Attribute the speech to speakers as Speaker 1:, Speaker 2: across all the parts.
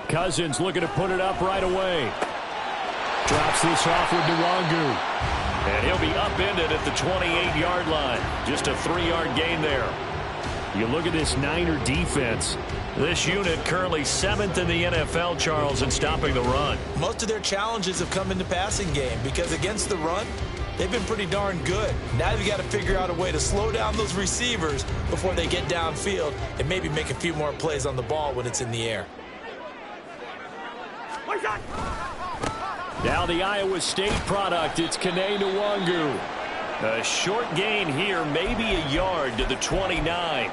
Speaker 1: Cousins looking to put it up right away. Drops this off with Nwangu.
Speaker 2: And he'll be upended at the 28-yard line. Just a 3-yard gain there.
Speaker 1: You look at this Niner defense.
Speaker 2: This unit currently 7th in the NFL, Charles, in stopping the run.
Speaker 3: Most of their challenges have come in the passing game because against the run, they've been pretty darn good. Now you've got to figure out a way to slow down those receivers before they get downfield and maybe make a few more plays on the ball when it's in the air.
Speaker 1: Now the Iowa State product, it's Kene Nwangu.
Speaker 2: A short gain here, maybe a yard to the 29.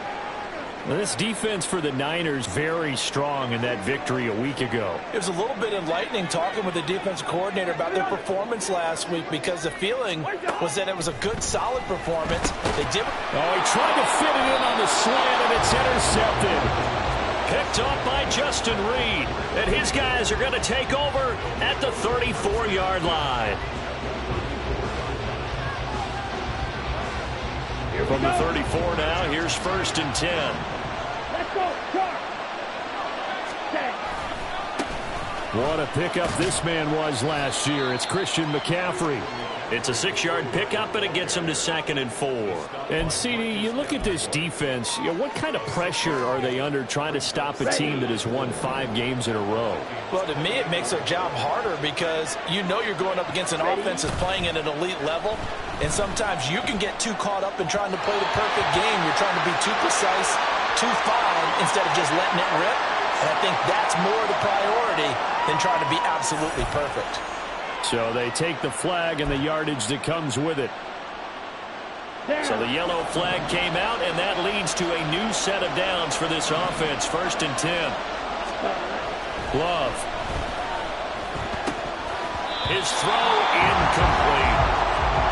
Speaker 1: Well, this defense for the Niners very strong in that victory a week ago.
Speaker 3: It was a little bit enlightening talking with the defense coordinator about their performance last week because the feeling was that it was a good, solid performance. They did.
Speaker 1: Oh, he tried to fit it in on the slant, and it's intercepted.
Speaker 2: Picked off by Justin Reed. And his guys are going to take over at the 34-yard line. Here from the 34 now, here's 1st and 10.
Speaker 4: Let's go, Charles.
Speaker 1: What a pickup this man was last year. It's Christian McCaffrey.
Speaker 2: It's a 6-yard pickup, and it gets him to 2nd and 4.
Speaker 1: And, CD, you look at this defense, what kind of pressure are they under trying to stop a team that has won 5 games in a row?
Speaker 3: Well, to me, it makes their job harder because you know you're going up against an offense that's playing at an elite level, and sometimes you can get too caught up in trying to play the perfect game. You're trying to be too precise, too fine, instead of just letting it rip. And I think that's more the priority than trying to be absolutely perfect.
Speaker 1: So they take the flag and the yardage that comes with it.
Speaker 2: So the yellow flag came out, and that leads to a new set of downs for this offense. 1st and 10. Love. His throw incomplete.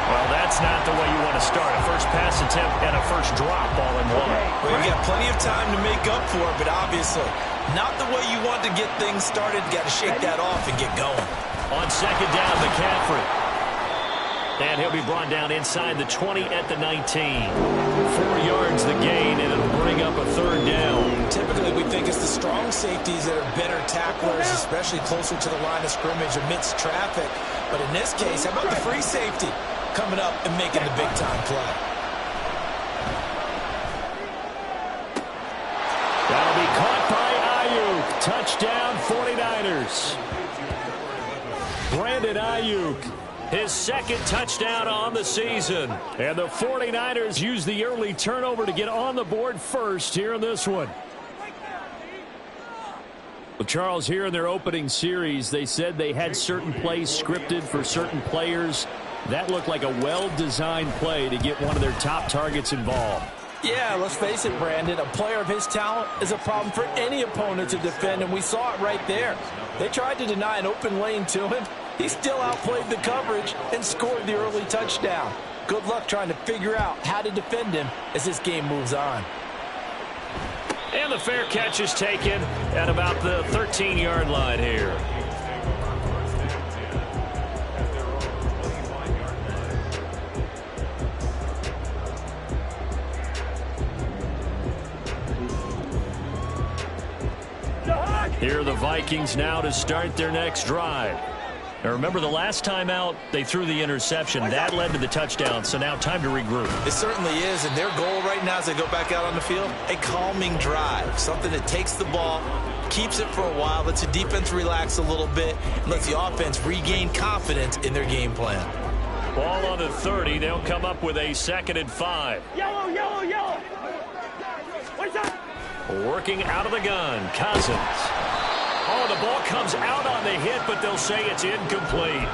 Speaker 2: Well, that's not the way you want to start. A first pass attempt and a first drop all in one.
Speaker 3: Well, you got plenty of time to make up for it, but obviously not the way you want to get things started. Got to shake that off and get going.
Speaker 2: On 2nd down, McCaffrey. And he'll be brought down inside the 20 at the 19. 4 yards the gain, and it'll bring up a 3rd down.
Speaker 3: Typically, we think it's the strong safeties that are better tacklers, especially closer to the line of scrimmage amidst traffic. But in this case, how about the free safety coming up and making the big-time play?
Speaker 1: That'll be caught by Ayuk. Touchdown, 49ers. Brandon Ayuk,
Speaker 2: his 2nd touchdown on the season.
Speaker 1: And the 49ers use the early turnover to get on the board first here in this one. Well, Charles, here in their opening series, they said they had certain plays scripted for certain players. That looked like a well-designed play to get one of their top targets involved.
Speaker 3: Yeah, let's face it, Brandon. A player of his talent is a problem for any opponent to defend, and we saw it right there. They tried to deny an open lane to him. He still outplayed the coverage and scored the early touchdown. Good luck trying to figure out how to defend him as this game moves on.
Speaker 2: And the fair catch is taken at about the 13-yard line here. Here are the Vikings now to start their next drive. Now remember, the last time out, they threw the interception. That led to the touchdown, so now time to regroup.
Speaker 3: It certainly is, and their goal right now as they go back out on the field, a calming drive, something that takes the ball, keeps it for a while, lets the defense relax a little bit, and lets the offense regain confidence in their game plan.
Speaker 2: Ball on the 30. They'll come up with a 2nd and 5.
Speaker 4: Yellow, yellow, yellow. What's up?
Speaker 2: Working out of the gun, Cousins. Oh, the ball comes out on the hit, but they'll say it's incomplete.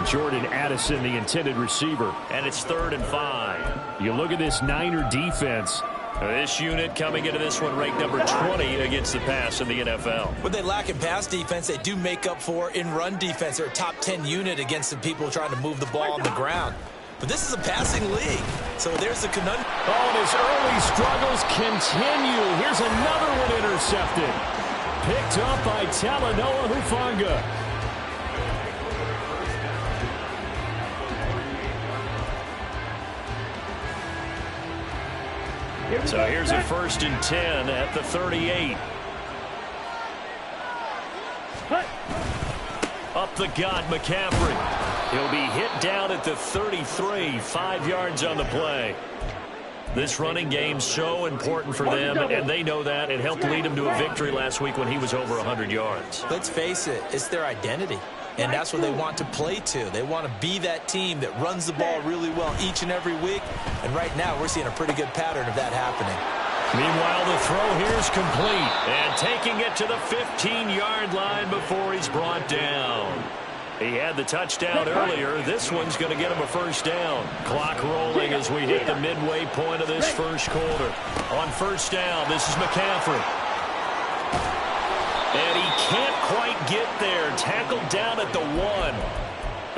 Speaker 1: Jordan Addison, the intended receiver.
Speaker 2: And it's 3rd and 5.
Speaker 1: You look at this Niner defense.
Speaker 2: This unit coming into this one ranked number 20 against the pass in the NFL.
Speaker 3: What they lack in pass defense, they do make up for in run defense. They're a top 10 unit against the people trying to move the ball on the ground. But this is a passing league, so there's the conundrum.
Speaker 1: Oh, and his early struggles continue. Here's another one intercepted. Picked up by Talanoa Hufanga.
Speaker 2: So here's a 1st and 10 at the 38. Up the gut, McCaffrey. He'll be hit down at the 33, 5 yards on the play. This running game so important for them, and they know that. It helped lead them to a victory last week when he was over 100 yards.
Speaker 3: Let's face it, it's their identity, and that's what they want to play to. They want to be that team that runs the ball really well each and every week, and right now we're seeing a pretty good pattern of that happening.
Speaker 2: Meanwhile, the throw here is complete, and taking it to the 15-yard line before he's brought down. He had the touchdown earlier. This one's going to get him a 1st down. Clock rolling as we hit the midway point of this 1st quarter. On 1st down, this is McCaffrey. And he can't quite get there. Tackled down at the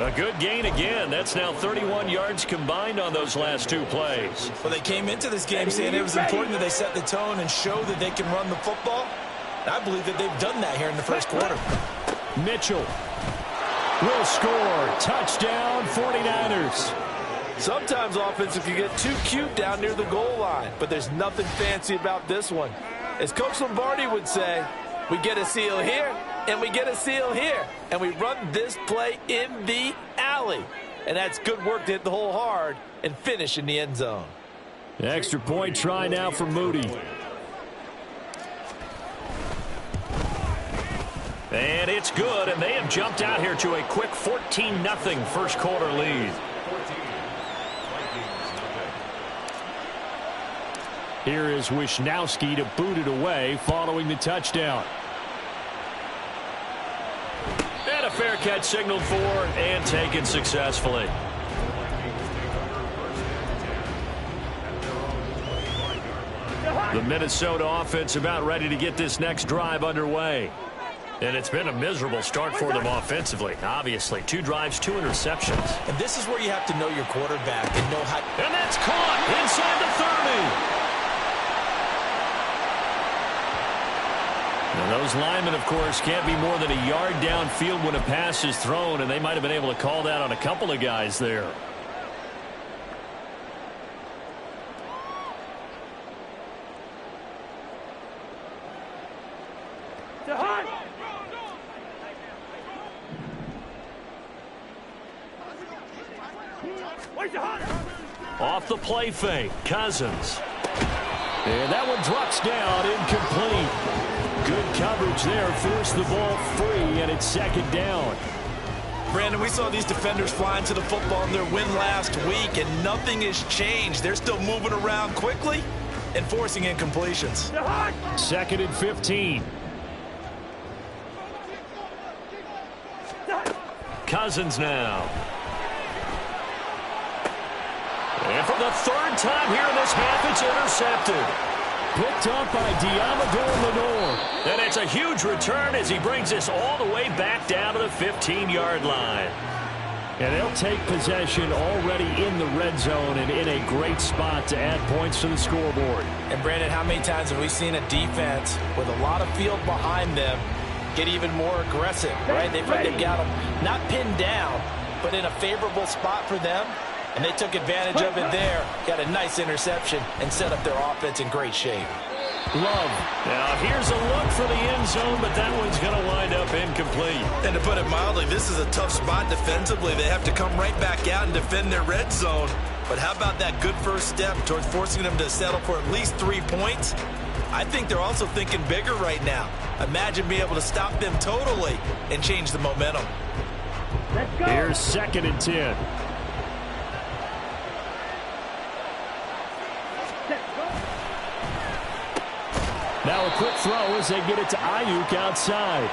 Speaker 2: 1. A good gain again. That's now 31 yards combined on those last 2 plays.
Speaker 3: Well, they came into this game saying it was important that they set the tone and show that they can run the football. I believe that they've done that here in the 1st quarter.
Speaker 1: Mitchell will score. Touchdown, 49ers.
Speaker 5: Sometimes offenses can get too cute down near the goal line, but there's nothing fancy about this one. As Coach Lombardi would say, we get a seal here, and we get a seal here, and we run this play in the alley. And that's good work to hit the hole hard and finish in the end zone.
Speaker 1: The extra point try now for Moody.
Speaker 2: And it's good, and they have jumped out here to a quick 14-0 1st quarter lead.
Speaker 1: Here is Wisnowski to boot it away following the touchdown.
Speaker 2: And a fair catch signaled for and taken successfully. The Minnesota offense about ready to get this next drive underway. And it's been a miserable start for them offensively. Obviously, 2 drives, 2 interceptions.
Speaker 3: And this is where you have to know your quarterback and know how.
Speaker 2: And that's caught inside the 30. Now, those linemen, of course, can't be more than a yard downfield when a pass is thrown, and they might have been able to call that on a couple of guys there. Off the play fake, Cousins.
Speaker 1: And that one drops down, incomplete. Good coverage there, forced the ball free, and it's 2nd down.
Speaker 3: Brandon, we saw these defenders flying to the football in their win last week, and nothing has changed. They're still moving around quickly and forcing incompletions.
Speaker 1: 2nd and 15.
Speaker 2: Cousins now. And for the 3rd time here in this half, it's intercepted.
Speaker 1: Picked up by Diamador Lenore.
Speaker 2: And it's a huge return as he brings this all the way back down to the 15-yard line.
Speaker 1: And they'll take possession already in the red zone and in a great spot to add points to the scoreboard.
Speaker 3: And, Brandon, how many times have we seen a defense with a lot of field behind them get even more aggressive, right? They've got them not pinned down, but in a favorable spot for them. And they took advantage of it there, got a nice interception, and set up their offense in great shape.
Speaker 1: Love.
Speaker 2: Now, here's a look for the end zone, but that one's going to wind up incomplete.
Speaker 5: And to put it mildly, this is a tough spot defensively. They have to come right back out and defend their red zone. But how about that good first step towards forcing them to settle for at least 3 points? I think they're also thinking bigger right now. Imagine being able to stop them totally and change the momentum.
Speaker 1: Here's 2nd and 10. Now a quick throw as they get it to Ayuk outside.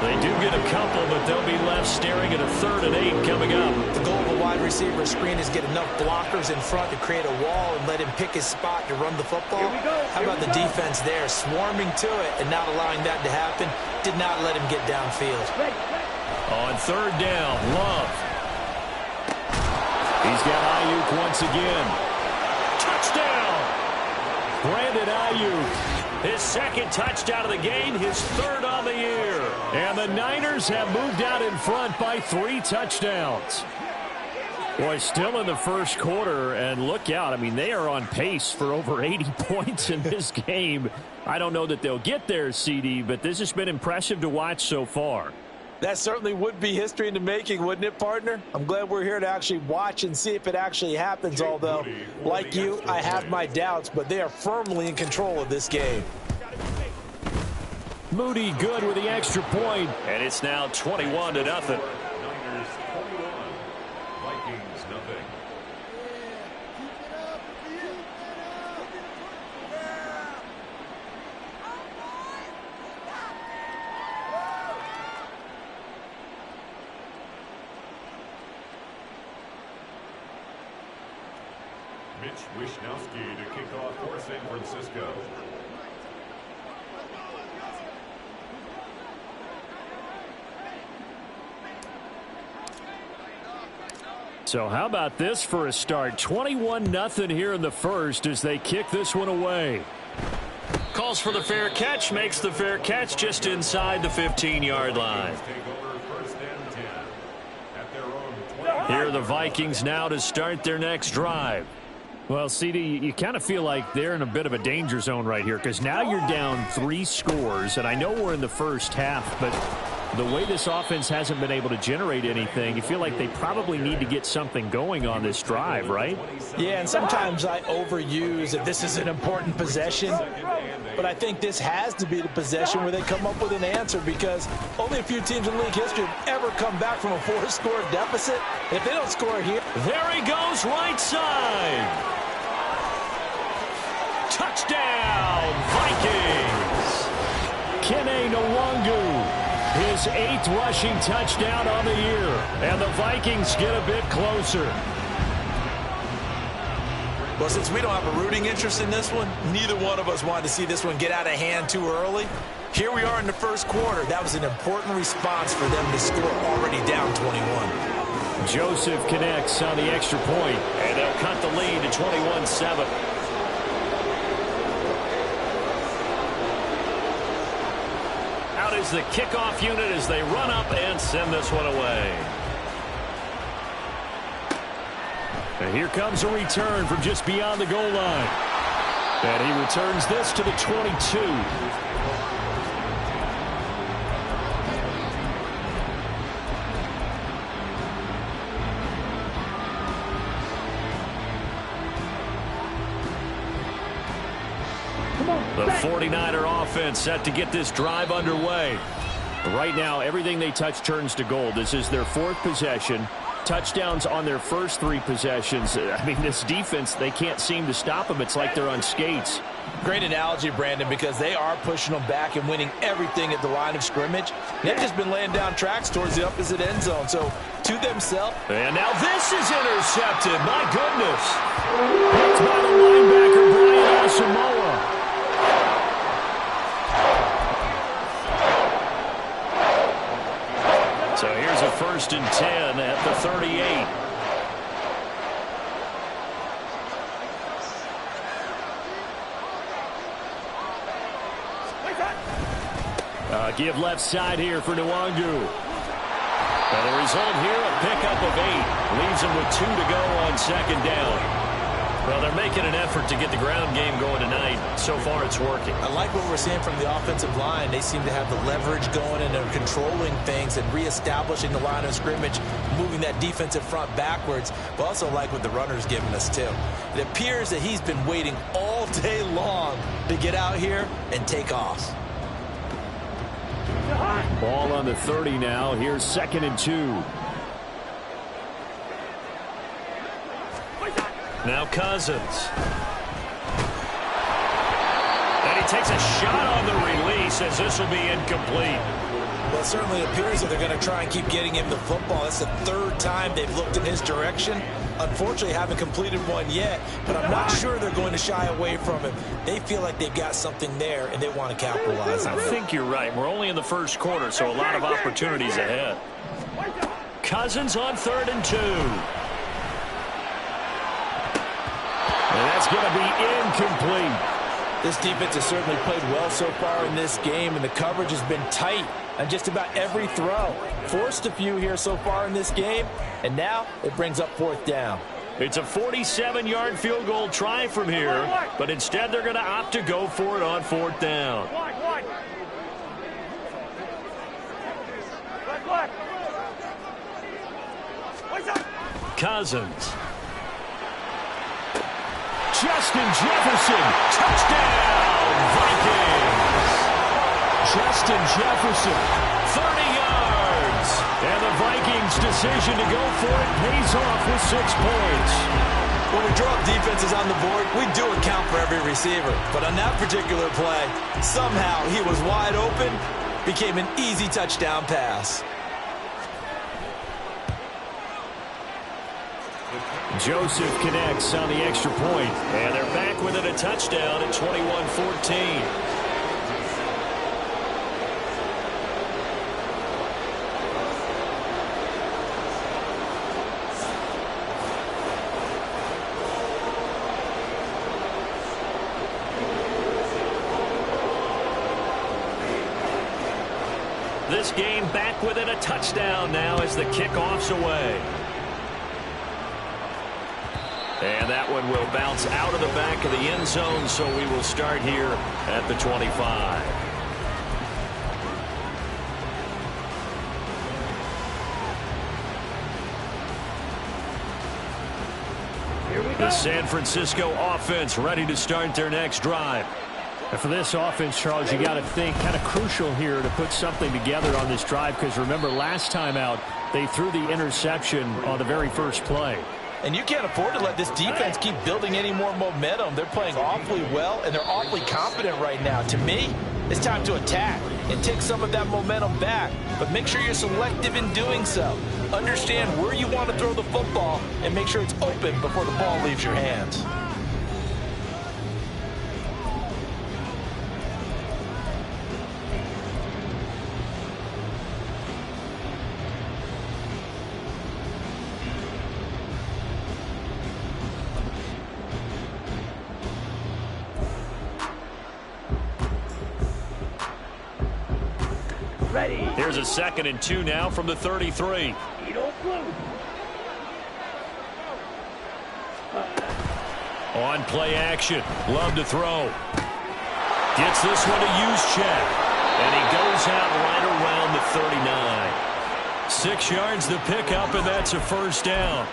Speaker 2: They do get a couple, but they'll be left staring at a 3rd and 8 coming up.
Speaker 3: The goal of a wide receiver screen is get enough blockers in front to create a wall and let him pick his spot to run the football. How about the defense there, swarming to it and not allowing that to happen? Did not let him get downfield.
Speaker 2: On 3rd down, Love.
Speaker 1: He's got Ayuk once again.
Speaker 2: Touchdown!
Speaker 1: Brandon Ayuk.
Speaker 2: His 2nd touchdown of the game, his 3rd on the year.
Speaker 1: And the Niners have moved out in front by 3 touchdowns. Boy, still in the first quarter, and look out. I mean, they are on pace for over 80 points in this game. I don't know that they'll get there, CD, but this has been impressive to watch so far.
Speaker 5: That certainly would be history in the making, wouldn't it, partner? I'm glad we're here to actually watch and see if it actually happens, although, like you, I have my doubts, but they are firmly in control of this game.
Speaker 1: Moody good with the extra point.
Speaker 2: And it's now 21-0.
Speaker 6: Niners 21, Vikings nothing. Mitch Wishnowsky to kick off for San Francisco.
Speaker 1: So how about this for a start? 21-0 here in the first as they kick this one away.
Speaker 2: Calls for the fair catch, makes the fair catch just inside the 15-yard line. Here are the Vikings now to start their next drive.
Speaker 1: Well, CD, you kind of feel like they're in a bit of a danger zone right here because now you're down 3 scores, and I know we're in the first half, but the way this offense hasn't been able to generate anything, you feel like they probably need to get something going on this drive, right?
Speaker 3: Yeah, and sometimes I overuse that this is an important possession, but I think this has to be the possession where they come up with an answer because only a few teams in league history have ever come back from a 4-score deficit. If they don't score here,
Speaker 2: there he goes, right side. Touchdown, Vikings!
Speaker 1: Kene Nwangu. His 8th rushing touchdown on the year. And the Vikings get a bit closer.
Speaker 3: well, since we don't have a rooting interest in this one, neither one of us wanted to see this one get out of hand too early. Here we are in the first quarter. That was an important response for them to score already down 21.
Speaker 1: Joseph connects on the extra point.
Speaker 2: And they'll cut the lead to 21-7. Is the kickoff unit as they run up and send this one away.
Speaker 1: And here comes a return from just beyond the goal line. And he returns this to the 22.
Speaker 2: The 49er offense set to get this drive underway.
Speaker 1: Right now, everything they touch turns to gold. This is their 4th possession. Touchdowns on their first 3 possessions. I mean, this defense, they can't seem to stop them. It's like they're on skates.
Speaker 3: Great analogy, Brandon, because they are pushing them back and winning everything at the line of scrimmage. They've just been laying down tracks towards the opposite end zone. So, to themselves.
Speaker 2: And now this is intercepted. My goodness.
Speaker 1: Picked by the linebacker, Brian Asamoah.
Speaker 2: So here's a 1st and 10 at the 38.
Speaker 1: Give left side here for Nwangu.
Speaker 2: And the result here, a pickup of 8. Leaves them with 2 to go on 2nd down. Well, they're making an effort to get the ground game going tonight. So far, it's working.
Speaker 3: I like what we're seeing from the offensive line. They seem to have the leverage going and they're controlling things and reestablishing the line of scrimmage, moving that defensive front backwards. But also like what the runner's giving us, too. It appears that he's been waiting all day long to get out here and take off.
Speaker 1: Ball on the 30 now. Here's 2nd and 2.
Speaker 2: Now Cousins. And he takes a shot on the release as this will be incomplete.
Speaker 3: Well, it certainly appears that they're going to try and keep getting him the football. That's the third time they've looked in his direction. Unfortunately, haven't completed one yet, but I'm not sure they're going to shy away from him. They feel like they've got something there, and they want to capitalize on it.
Speaker 2: I think you're right. We're only in the first quarter, so a lot of opportunities ahead. Cousins on 3rd and 2.
Speaker 1: And that's going to be incomplete.
Speaker 3: This defense has certainly played well so far in this game, and the coverage has been tight on just about every throw. Forced a few here so far in this game, and now it brings up 4th down.
Speaker 2: It's a 47-yard field goal try from here, but instead they're going to opt to go for it on 4th down. Cousins.
Speaker 1: Justin Jefferson, touchdown, Vikings. Justin Jefferson,
Speaker 2: 30 yards.
Speaker 1: and the Vikings' decision to go for it pays off with 6 points.
Speaker 5: When we draw up defenses on the board, we do account for every receiver. But on that particular play, somehow he was wide open, became an easy touchdown pass.
Speaker 1: Joseph connects on the extra point.
Speaker 2: And they're back within a touchdown at 21-14. This game back within a touchdown now as the kickoff's away. And that one will bounce out of the back of the end zone, so we will start here at the 25. The San Francisco offense ready to start their next drive.
Speaker 1: And for this offense, Charles, you got to think kind of crucial here to put something together on this drive, because remember last time out they threw the interception on the very first play.
Speaker 3: And you can't afford to let this defense keep building any more momentum. They're playing awfully well, and they're awfully confident right now. To me, it's time to attack and take some of that momentum back. But make sure you're selective in doing so. Understand where you want to throw the football and make sure it's open before the ball leaves your hands.
Speaker 2: Here's a 2nd and 2 now from the 33. On play action. Love to throw. Gets this one to Juszczyk. And he goes out right around the 39. 6 yards the pickup, and that's a 1st down.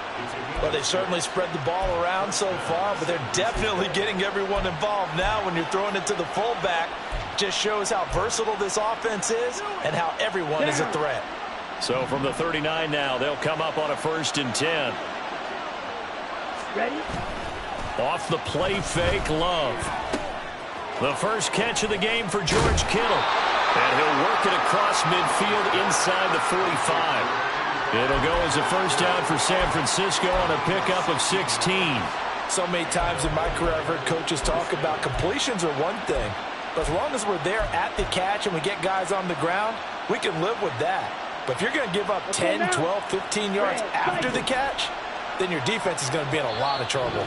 Speaker 3: Well, they've certainly spread the ball around so far, but they're definitely getting everyone involved now when you're throwing it to the fullback. Just shows how versatile this offense is and how everyone is a threat.
Speaker 2: So from the 39 now, they'll come up on a 1st and 10.
Speaker 4: Ready?
Speaker 2: Off the play fake, Love. The first catch of the game for George Kittle. And he'll work it across midfield inside the 45. It'll go as a 1st down for San Francisco on a pickup of 16.
Speaker 3: So many times in my career I've heard coaches talk about completions are one thing. But as long as we're there at the catch and we get guys on the ground, we can live with that. But if you're going to give up 10, 12, 15 yards after the catch, then your defense is going to be in a lot of trouble.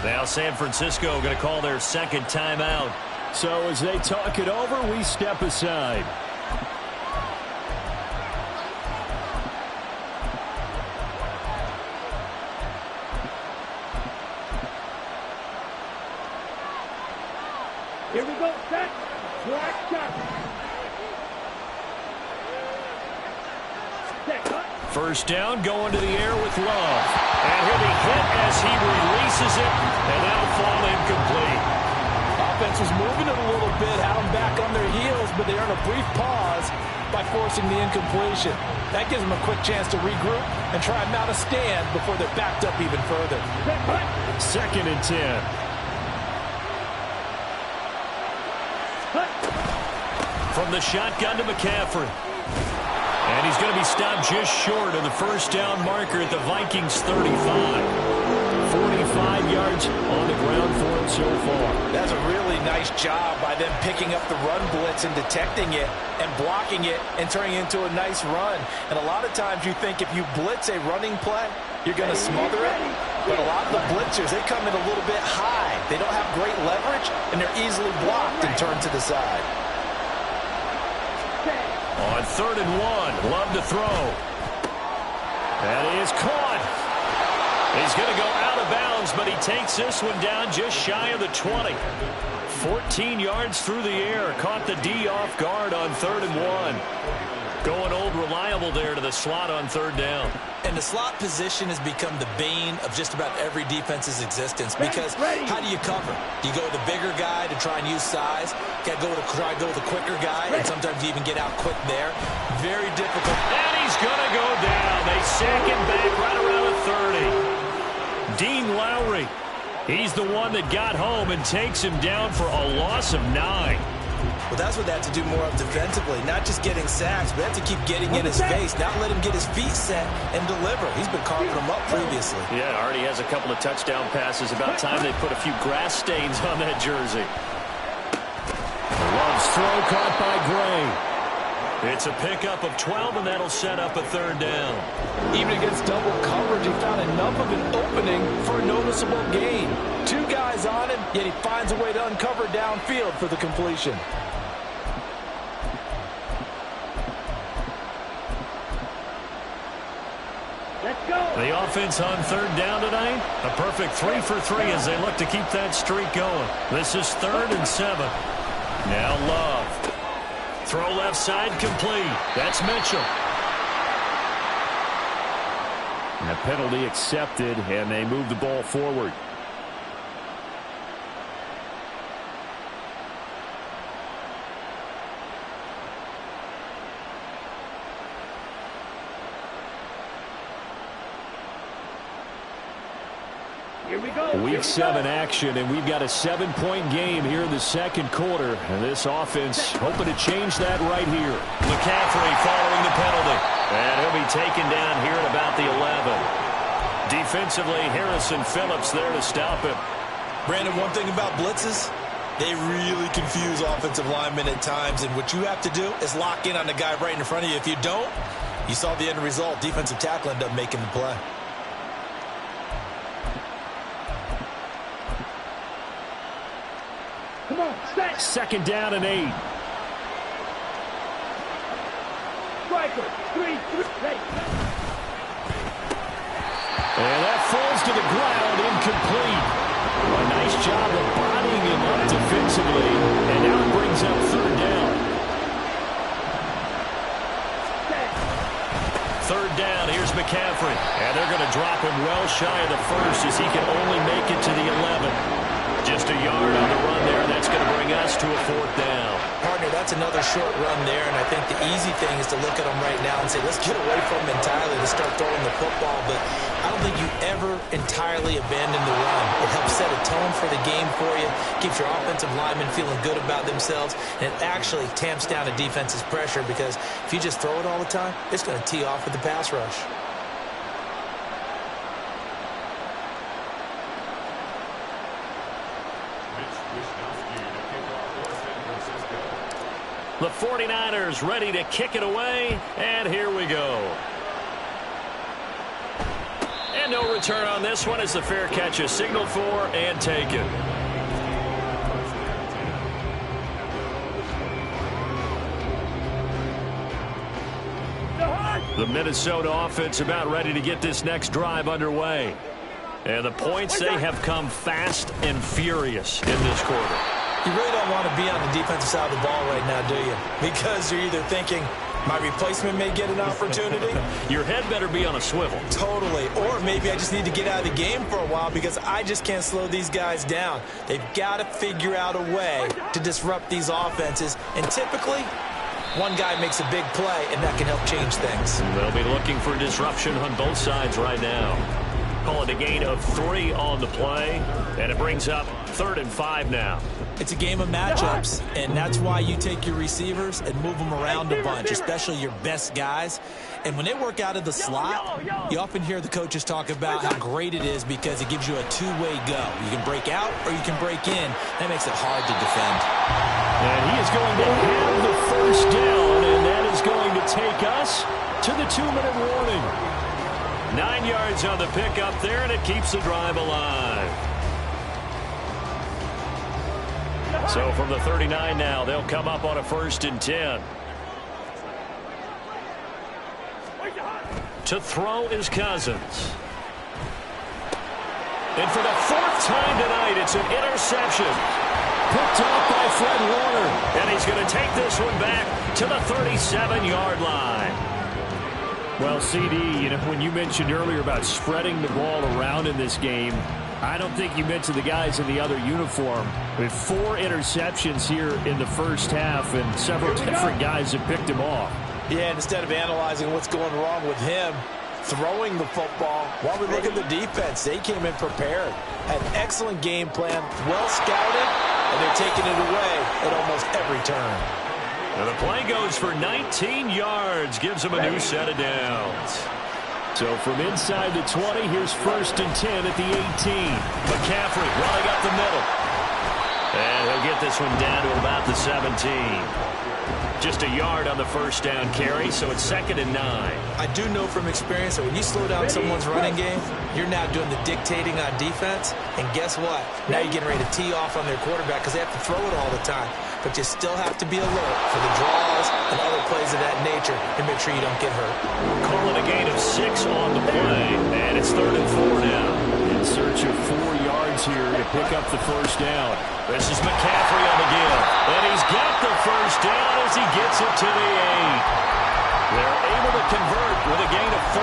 Speaker 2: Now San Francisco going to call their 2nd timeout.
Speaker 1: So as they talk it over, we step aside.
Speaker 4: Here we go, set, black shot. Set, cut.
Speaker 2: 1st down, going to the air with Love. And he'll be hit as he releases it, and that'll fall incomplete.
Speaker 3: Offense was moving it a little bit, had them back on their heels, but they earned a brief pause by forcing the incompletion. That gives them a quick chance to regroup and try and mount a stand before they're backed up even further.
Speaker 4: Set, cut.
Speaker 1: 2nd and 10.
Speaker 2: From the shotgun to McCaffrey. going to be stopped just short of the first down marker at the Vikings 35.
Speaker 1: 45 yards on the ground for him so far.
Speaker 3: That's a really nice job by them picking up the run blitz and detecting it and blocking it and turning it into a nice run. And a lot of times you think if you blitz a running play, you're going to smother it. But a lot of the blitzers, they come in a little bit high. They don't have great leverage, and they're easily blocked and turned to the side.
Speaker 2: On 3rd and 1, Love to throw.
Speaker 1: That is caught.
Speaker 2: He's going to go out of bounds, but he takes this one down just shy of the 20. 14 yards through the air. Caught the D off guard on 3rd and 1. Going old reliable there to the slot on 3rd down.
Speaker 3: And the slot position has become the bane of just about every defense's existence because how do you cover? Do you go with the bigger guy to try and use size? Got to try to go with the quicker guy, and sometimes you even get out quick there. Very difficult.
Speaker 2: And he's going to go down. They sack him back right around the 30. Dean Lowry, he's the one that got home and takes him down for a loss of 9.
Speaker 3: Well, that's what they have to do more of defensively, not just getting sacks, but they have to keep getting in his face, not let him get his feet set and deliver. He's been carving them up previously.
Speaker 2: Yeah, already has a couple of touchdown passes. About time they put a few grass stains on that jersey.
Speaker 1: Love's throw caught by Gray.
Speaker 2: It's a pickup of 12, and that'll set up a 3rd down.
Speaker 5: Even against double coverage, he found enough of an opening for a noticeable gain. 2 guys on him, yet he finds a way to uncover downfield for the completion.
Speaker 4: Let's go.
Speaker 2: The offense on 3rd down tonight, a perfect 3 for 3 as they look to keep that streak going. This is 3rd and 7. Now Love. Throw left side complete. That's Mitchell.
Speaker 1: And a penalty accepted, and they move the ball forward.
Speaker 4: Here we go.
Speaker 1: Week 7 action, and we've got a 7-point game here in the 2nd quarter. And this offense hoping to change that right here.
Speaker 2: McCaffrey following the penalty. And he'll be taken down here at about the 11. Defensively, Harrison Phillips there to stop him.
Speaker 3: Brandon, one thing about blitzes, they really confuse offensive linemen at times. And what you have to do is lock in on the guy right in front of you. If you don't, you saw the end result. Defensive tackle ended up making the play.
Speaker 4: Come on, stay.
Speaker 1: 2nd down and 8.
Speaker 4: Striker, 3, hey.
Speaker 1: And that falls to the ground, incomplete. A nice job of bodying him up defensively, and now it brings up 3rd down.
Speaker 2: 3rd down, here's McCaffrey. And they're going to drop him well shy of the 1st as he can only make it to the 11. Just a yard on the run there. That's going to bring us to a 4th down.
Speaker 3: Partner, that's another short run there, and I think the easy thing is to look at them right now and say, let's get away from them entirely to start throwing the football, but I don't think you ever entirely abandon the run. It helps set a tone for the game for you, keeps your offensive linemen feeling good about themselves, and it actually tamps down a defense's pressure because if you just throw it all the time, it's going to tee off with the pass rush.
Speaker 2: The 49ers ready to kick it away, and here we go. And no return on this one as the fair catch is signaled for and taken. The Minnesota offense about ready to get this next drive underway. And the points, they have come fast and furious in this quarter.
Speaker 3: You really don't want to be on the defensive side of the ball right now, do you? Because you're either thinking, my replacement may get an opportunity.
Speaker 2: Your head better be on a swivel.
Speaker 3: Totally. Or maybe I just need to get out of the game for a while because I just can't slow these guys down. They've got to figure out a way to disrupt these offenses. And typically, one guy makes a big play, and that can help change things.
Speaker 2: They'll be looking for disruption on both sides right now. Call it a gain of 3 on the play, and it brings up 3rd and 5 now.
Speaker 3: It's a game of matchups, and that's why you take your receivers and move them around a bunch, especially your best guys. And when they work out of the slot, you often hear the coaches talk about how great it is because it gives you a two-way go. You can break out or you can break in. That makes it hard to defend.
Speaker 1: And he is going to have the first down, and that is going to take us to the 2-minute warning.
Speaker 2: 9 yards on the pickup there, and it keeps the drive alive. So from the 39 now, they'll come up on a 1st and 10. To throw is Cousins. And for the 4th time tonight, it's an interception.
Speaker 1: Picked off by Fred Warner.
Speaker 2: And he's going to take this one back to the 37-yard line.
Speaker 1: Well, CD, when you mentioned earlier about spreading the ball around in this game, I don't think you mentioned the guys in the other uniform. With 4 interceptions here in the first half, and several different guys have picked him off.
Speaker 3: Yeah, and instead of analyzing what's going wrong with him, throwing the football, while we look at the defense, they came in prepared. Had an excellent game plan, well scouted, and they're taking it away at almost every turn.
Speaker 2: And the play goes for 19 yards, gives him a new set of downs.
Speaker 1: So from inside the 20, here's 1st and 10 at the 18.
Speaker 2: McCaffrey running up the middle. And he'll get this one down to about the 17. Just a yard on the 1st down carry, so it's 2nd and 9.
Speaker 3: I do know from experience that when you slow down someone's running game, you're now doing the dictating on defense. And guess what? Now you're getting ready to tee off on their quarterback because they have to throw it all the time. But you still have to be alert for the draws and other plays of that nature and make sure you don't get hurt.
Speaker 2: Call it a gain of 6 on the play, and it's 3rd and 4 now.
Speaker 1: In search of 4 yards here to pick up the 1st down.
Speaker 2: This is McCaffrey on the give, and he's got the 1st down as he gets it to the 8. They're able to convert with a gain of 4.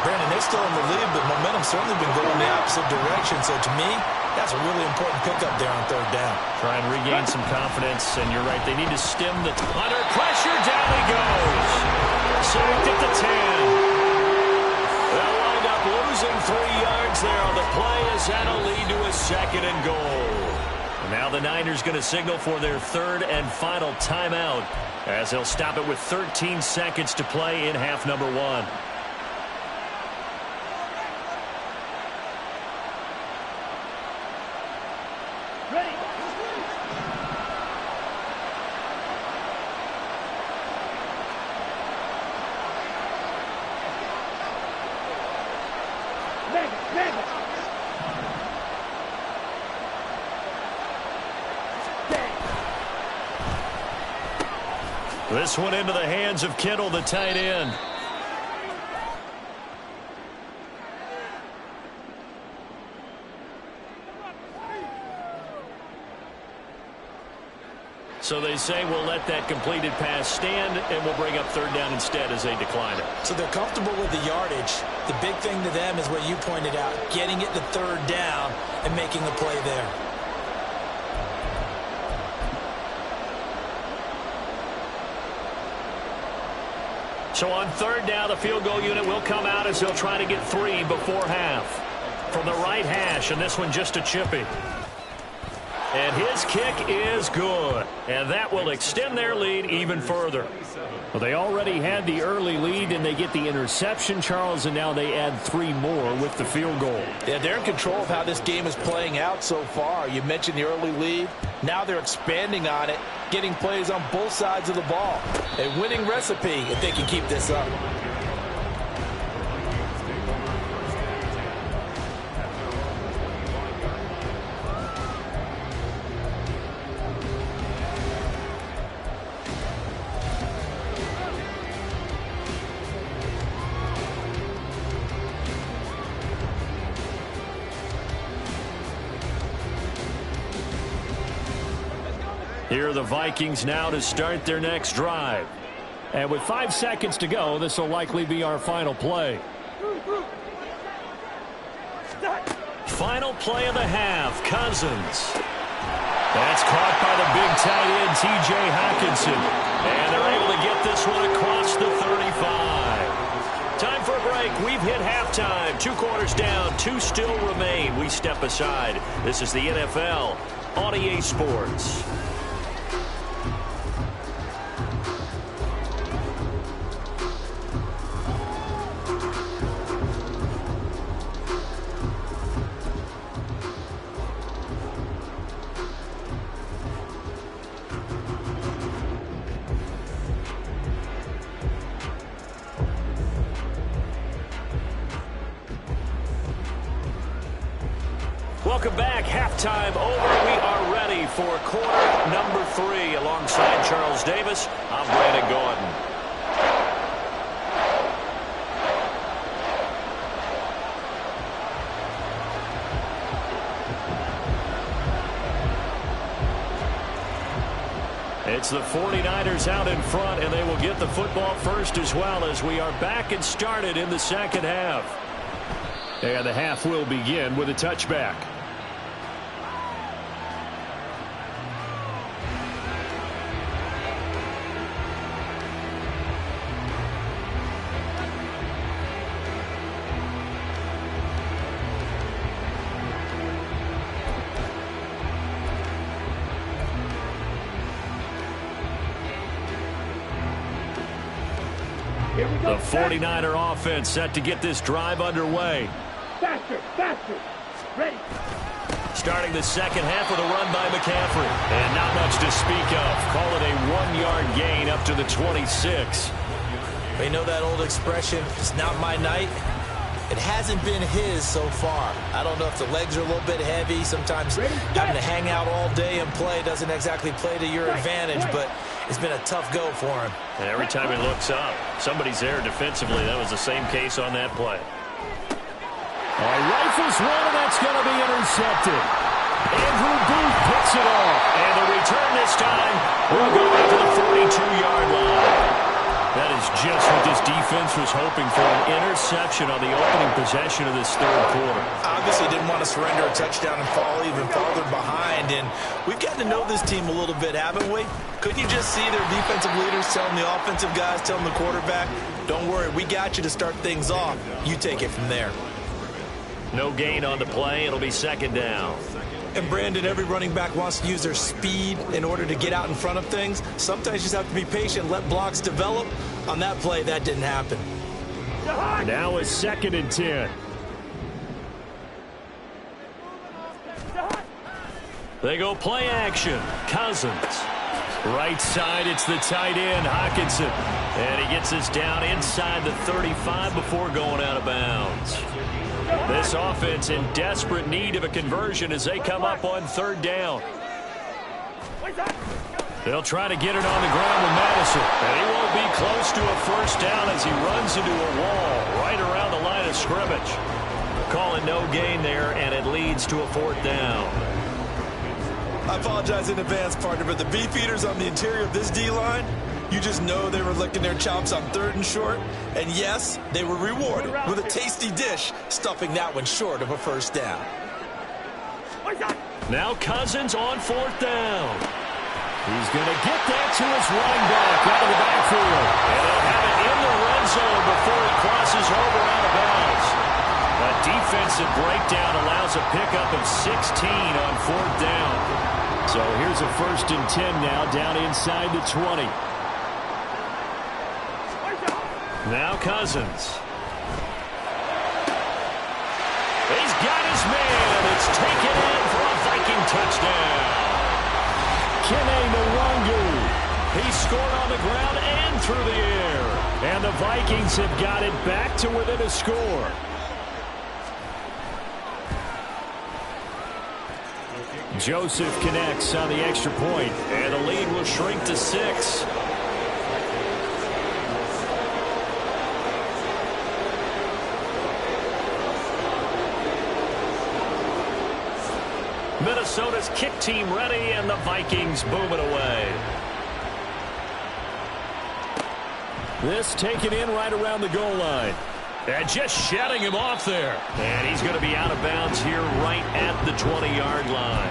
Speaker 3: Brandon, they're still in the lead, but momentum's certainly been going the opposite direction. So to me, that's a really important pickup there on 3rd down.
Speaker 2: Try and regain some confidence, and you're right, they need to stem the under pressure. Down he goes. Sacked at the 10. They'll wind up losing 3 yards there on the play as that'll lead to a 2nd and goal. Now the Niners going to signal for their 3rd and final timeout as they'll stop it with 13 seconds to play in half number 1. This one into the hands of Kittle, the tight end. So they say we'll let that completed pass stand, and we'll bring up 3rd down instead as they decline it.
Speaker 3: So they're comfortable with the yardage. The big thing to them is what you pointed out, getting it to 3rd down and making the play there.
Speaker 2: So on 3rd down, the field goal unit will come out as they'll try to get 3 before half. From the right hash, and this one just a chippy. And his kick is good. And that will extend their lead even further.
Speaker 1: Well, they already had the early lead, and they get the interception, Charles, and now they add 3 more with the field goal.
Speaker 3: Yeah, they're in control of how this game is playing out so far. You mentioned the early lead. Now they're expanding on it, getting plays on both sides of the ball. A winning recipe if they can keep this up.
Speaker 2: Here are the Vikings now to start their next drive.
Speaker 1: And with 5 seconds to go, this will likely be our final play.
Speaker 2: Final play of the half, Cousins. That's caught by the big tight end, T.J. Hockenson. And they're able to get this one across the 35. Time for a break. We've hit halftime. 2 quarters down, 2 still remain. We step aside. This is the NFL on EA Sports. Welcome back. Halftime over. We are ready for quarter number 3. Alongside Charles Davis, I'm Brandon Gordon. It's the 49ers out in front, and they will get the football first as well as we are back and started in the second half.
Speaker 1: And the half will begin with a touchback.
Speaker 2: The 49er offense set to get this drive underway.
Speaker 4: Faster, faster. Ready.
Speaker 2: Starting the second half with a run by McCaffrey. And not much to speak of. Call it a 1-yard gain up to the 26.
Speaker 3: You know that old expression, it's not my night? It hasn't been his so far. I don't know if the legs are a little bit heavy. Sometimes having to hang out all day and play doesn't exactly play to your advantage, but it's been a tough go for him.
Speaker 2: And every time he looks up, somebody's there defensively. That was the same case on that play.
Speaker 1: All right, rifles one, and that's going to be intercepted. Andrew Booth picks it off.
Speaker 2: And the return this time will go out to the 42-yard line. That is just what this defense was hoping for, an interception on the opening possession of this third quarter.
Speaker 3: Obviously didn't want to surrender a touchdown and fall even farther behind, and we've gotten to know this team a little bit, haven't we? Couldn't you just see their defensive leaders telling the offensive guys, telling the quarterback, don't worry, we got you to start things off. You take it from there.
Speaker 2: No gain on the play. It'll be second down.
Speaker 3: And, Brandon, every running back wants to use their speed in order to get out in front of things. Sometimes you just have to be patient, let blocks develop. On that play, that didn't happen.
Speaker 1: Now it's 2nd and 10.
Speaker 2: They go play action. Cousins. Right side, it's the tight end, Hockenson. And he gets us down inside the 35 before going out of bounds. This offense in desperate need of a conversion as they come up on 3rd down. They'll try to get it on the ground with Madison. And he won't be close to a first down as he runs into a wall right around the line of scrimmage. Calling no gain there, and it leads to a 4th down.
Speaker 3: I apologize in advance, partner, but the beefeaters on the interior of this D-line, you just know they were licking their chops on 3rd and short. And yes, they were rewarded with a tasty dish, stuffing that one short of a first down.
Speaker 2: Now Cousins on 4th down. He's going to get that to his running back out of the backfield. And they'll have it in the red zone before he crosses over out of bounds. A defensive breakdown allows a pickup of 16 on 4th down.
Speaker 1: So here's a 1st and 10 now, down inside the 20.
Speaker 2: Now Cousins. He's got his man. It's taken in for a Viking touchdown.
Speaker 1: Kene Nwangwu.
Speaker 2: He scored on the ground and through the air.
Speaker 1: And the Vikings have got it back to within a score. Joseph connects on the extra point.
Speaker 2: And the lead will shrink to 6. Minnesota's kick team ready, and the Vikings boom it away.
Speaker 1: This taken in right around the goal line.
Speaker 2: And just shutting him off there. And he's going to be out of bounds here right at the 20-yard line.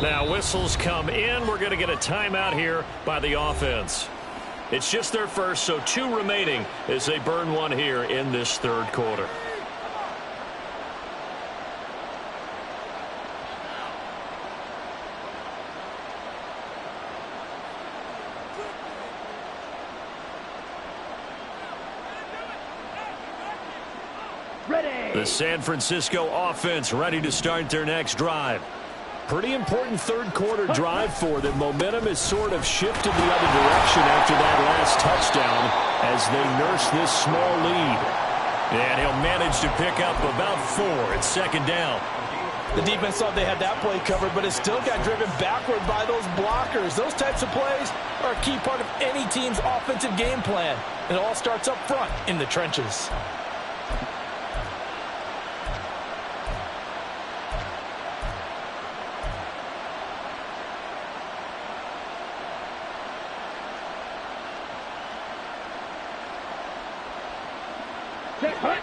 Speaker 2: Now whistles come in. We're going to get a timeout here by the offense. It's just their first, so 2 remaining as they burn one here in this third quarter. The San Francisco offense ready to start their next drive.
Speaker 1: Pretty important third quarter drive for them. Momentum has sort of shifted the other direction after that last touchdown as they nurse this small lead.
Speaker 2: And he'll manage to pick up about 4 at second down.
Speaker 3: The defense thought they had that play covered, but it still got driven backward by those blockers. Those types of plays are a key part of any team's offensive game plan. It all starts up front in the trenches.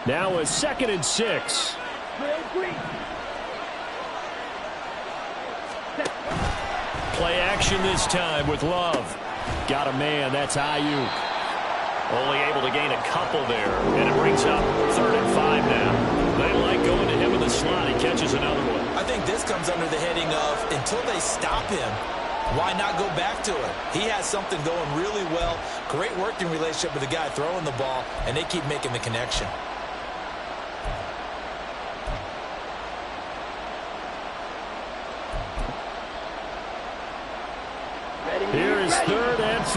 Speaker 1: Now a 2nd and 6.
Speaker 2: Play action this time with Love.
Speaker 1: Got a man. That's Ayuk.
Speaker 2: Only able to gain a couple there. And it brings up 3rd and 5 now. They like going to him in the slot. He catches another one.
Speaker 3: I think this comes under the heading of until they stop him, why not go back to it? He has something going really well. Great working relationship with the guy throwing the ball, and they keep making the connection.
Speaker 1: Here is 3rd and 5.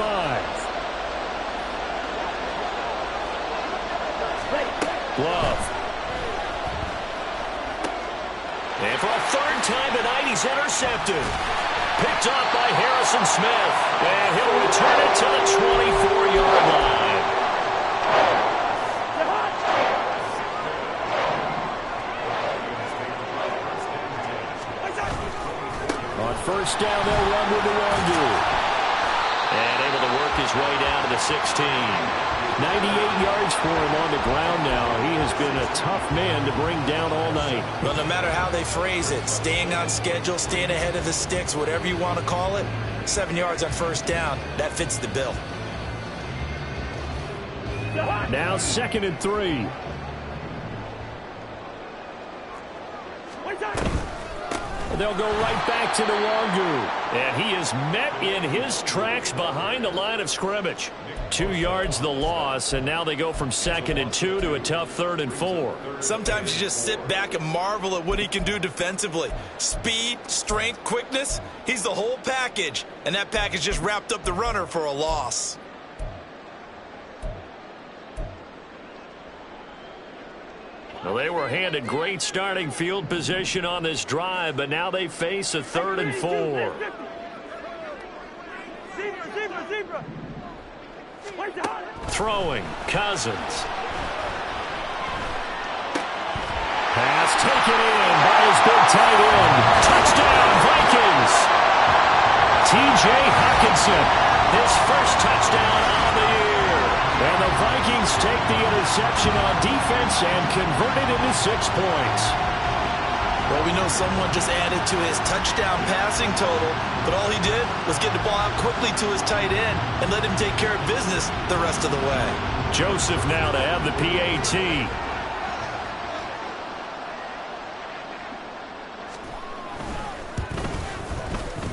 Speaker 2: Love. And for a 3rd time tonight, he's intercepted. Picked off by Harrison Smith. And he'll return it to the 24-yard line.
Speaker 1: On 1st down, they'll run with the Wandu.
Speaker 2: And able to work his way down to the 16.
Speaker 1: 98 yards for him on the ground now. He has been a tough man to bring down all night.
Speaker 3: Well, no matter how they phrase it, staying on schedule, staying ahead of the sticks, whatever you want to call it, 7 yards on 1st down, that fits the bill.
Speaker 1: Now 2nd and 3. They'll go right back to the Wangu.
Speaker 2: And he is met in his tracks behind the line of scrimmage. 2 yards the loss, and now they go from 2nd and 2 to a tough 3rd and 4.
Speaker 3: Sometimes you just sit back and marvel at what he can do defensively. Speed, strength, quickness, he's the whole package. And that package just wrapped up the runner for a loss.
Speaker 2: Well, they were handed great starting field position on this drive, but now they face a 3rd and 4. Throwing, Cousins.
Speaker 1: Pass taken in by his big tight end. Touchdown, Vikings. T.J. Hockenson, his first touchdown on the year. And the Vikings take the interception on defense and convert it into 6 points.
Speaker 3: Well, we know someone just added to his touchdown passing total, but all he did was get the ball out quickly to his tight end and let him take care of business the rest of the way.
Speaker 2: Joseph now to have the PAT.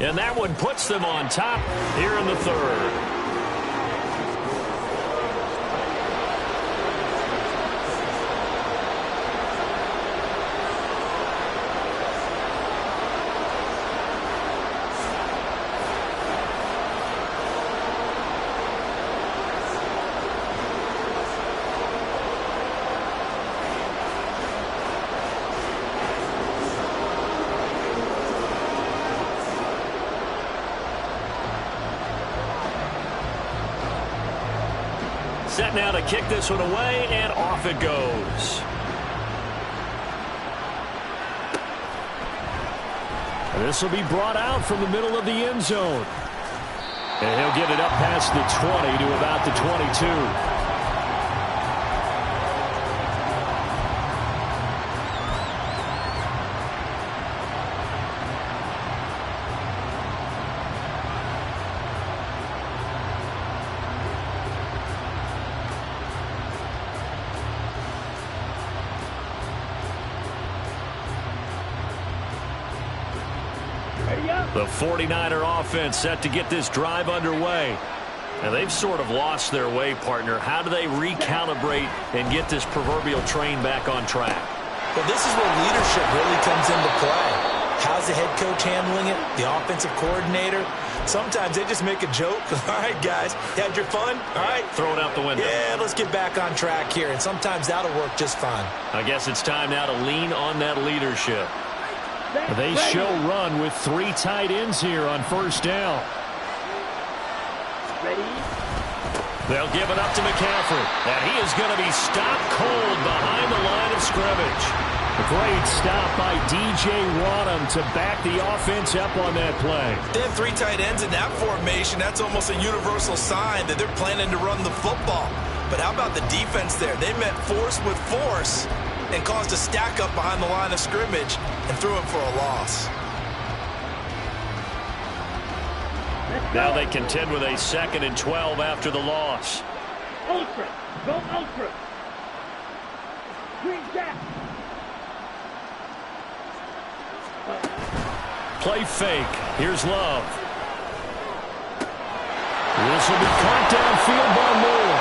Speaker 2: And that one puts them on top here in the 3rd. Set now to kick this one away, and off it goes.
Speaker 1: And this will be brought out from the middle of the end zone. And he'll get it up past the 20 to about the 22.
Speaker 2: The 49er offense set to get this drive underway. And they've sort of lost their way, partner. How do they recalibrate and get this proverbial train back on track?
Speaker 3: Well, this is where leadership really comes into play. How's the head coach handling it? The offensive coordinator? Sometimes they just make a joke. All right, guys, had your fun? All right.
Speaker 2: Throw it out the window.
Speaker 3: Yeah, let's get back on track here. And sometimes that'll work just fine.
Speaker 2: I guess it's time now to lean on that leadership.
Speaker 1: They show run with 3 tight ends here on first down. They'll give it up to McCaffrey. And he is going to be stopped cold behind the line of scrimmage. A great stop by D.J. Wadham to back the offense up on that play.
Speaker 5: They have 3 tight ends in that formation. That's almost a universal sign that they're planning to run the football. But how about the defense there? They met force with force and caused a stack up behind the line of scrimmage and threw it for a loss.
Speaker 2: Now they contend with a 2nd and 12 after the loss.
Speaker 4: Ultra. Go ultra. Green jack.
Speaker 1: Play fake. Here's Love. This will be caught downfield by Moore.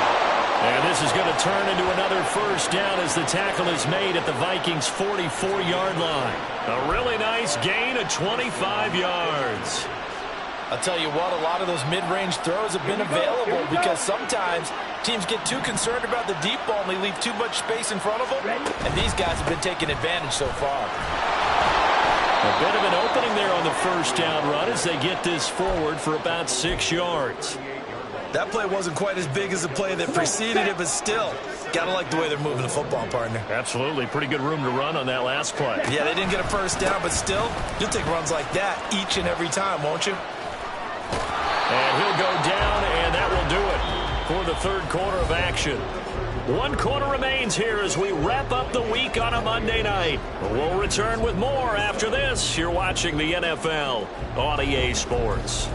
Speaker 1: And this is going to turn into another first down as the tackle is made at the Vikings' 44-yard line. A really nice gain of 25 yards.
Speaker 3: I'll tell you what, a lot of those mid-range throws have been available because sometimes teams get too concerned about the deep ball and they leave too much space in front of them. And these guys have been taking advantage so far.
Speaker 1: A bit of an opening there on the first down run as they get this forward for about 6 yards.
Speaker 5: That play wasn't quite as big as the play that preceded it, but still, gotta like the way they're moving the football, partner.
Speaker 1: Absolutely. Pretty good room to run on that last play.
Speaker 5: Yeah, they didn't get a first down, but still, you'll take runs like that each and every time, won't you?
Speaker 1: And he'll go down, and that will do it for the third quarter of action. 1 quarter remains here as we wrap up the week on a Monday night. We'll return with more after this. You're watching the NFL on EA Sports.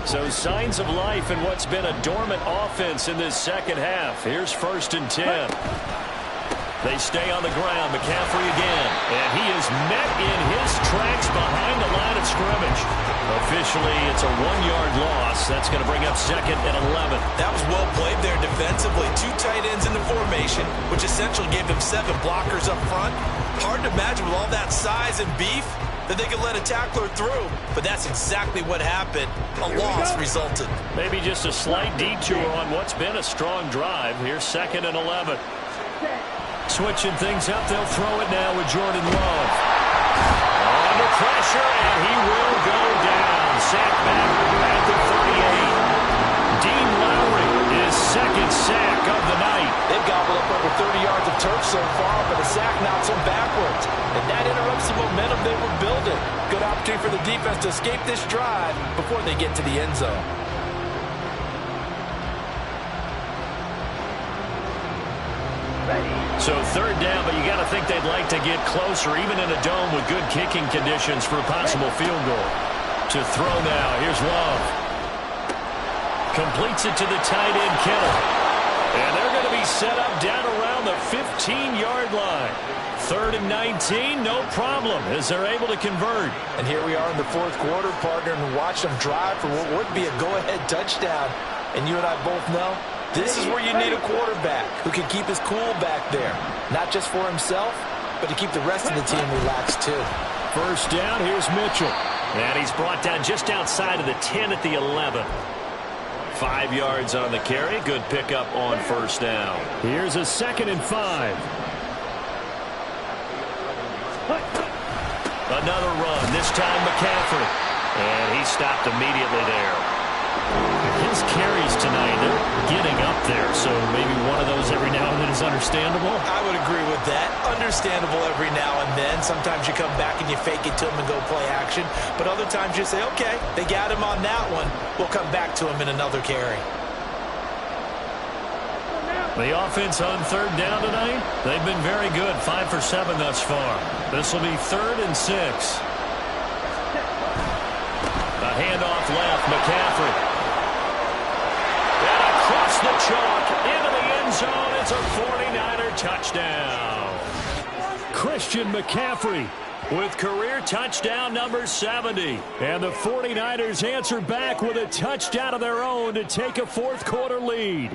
Speaker 1: So signs of life in what's been a dormant offense in this second half. Here's 1st and 10. They stay on the ground. McCaffrey again. And he is met in his tracks behind the line of scrimmage. Officially, it's a 1-yard loss. That's going to bring up 2nd and 11.
Speaker 5: That was well played there defensively. 2 tight ends in the formation, which essentially gave them 7 blockers up front. Hard to imagine with all that size and beef that they could let a tackler through. But that's exactly what happened. A loss resulted.
Speaker 1: Maybe just a slight detour on what's been a strong drive. Here's 2nd and 11. Switching things up, they'll throw it now with Jordan Love. Under pressure, and he will go down. Sacked back at the 38. Dean Lowry, his 2nd sack of the night.
Speaker 3: They've gobbled up over 30 yards of turf so far, but a sack knocks them backwards. And that interrupts the momentum they were building. Good opportunity for the defense to escape this drive before they get to the end zone.
Speaker 1: So 3rd down, but you got to think they'd like to get closer, even in a dome with good kicking conditions for a possible field goal. To throw now, here's Love. Completes it to the tight end, Kittle. And they're going to be set up down around the 15-yard line. 3rd and 19, no problem, as they're able to convert.
Speaker 3: And here we are in the 4th quarter, partner, and watch them drive for what would be a go-ahead touchdown. And you and I both know this is where you need a quarterback who can keep his cool back there. Not just for himself, but to keep the rest of the team relaxed too.
Speaker 1: 1st down, here's Mitchell. And he's brought down just outside of the 10 at the 11. 5 yards on the carry. Good pickup on 1st down. Here's a 2nd and 5. Another run, this time McCaffrey. And he stopped immediately there. His carries tonight, they're getting up there, so maybe one of those every now and then is understandable.
Speaker 3: I would agree with that. Understandable every now and then. Sometimes you come back and you fake it to him and go play action. But other times you say, okay, they got him on that one. We'll come back to him in another carry.
Speaker 1: The offense on 3rd down tonight, they've been very good. 5 for 7 thus far. This will be 3rd and 6. A handoff left, McCaffrey. And across the chalk, into the end zone. It's a 49er touchdown. Christian McCaffrey
Speaker 2: with career touchdown number 70.
Speaker 1: And the 49ers answer back with a touchdown of their own to take a fourth-quarter lead.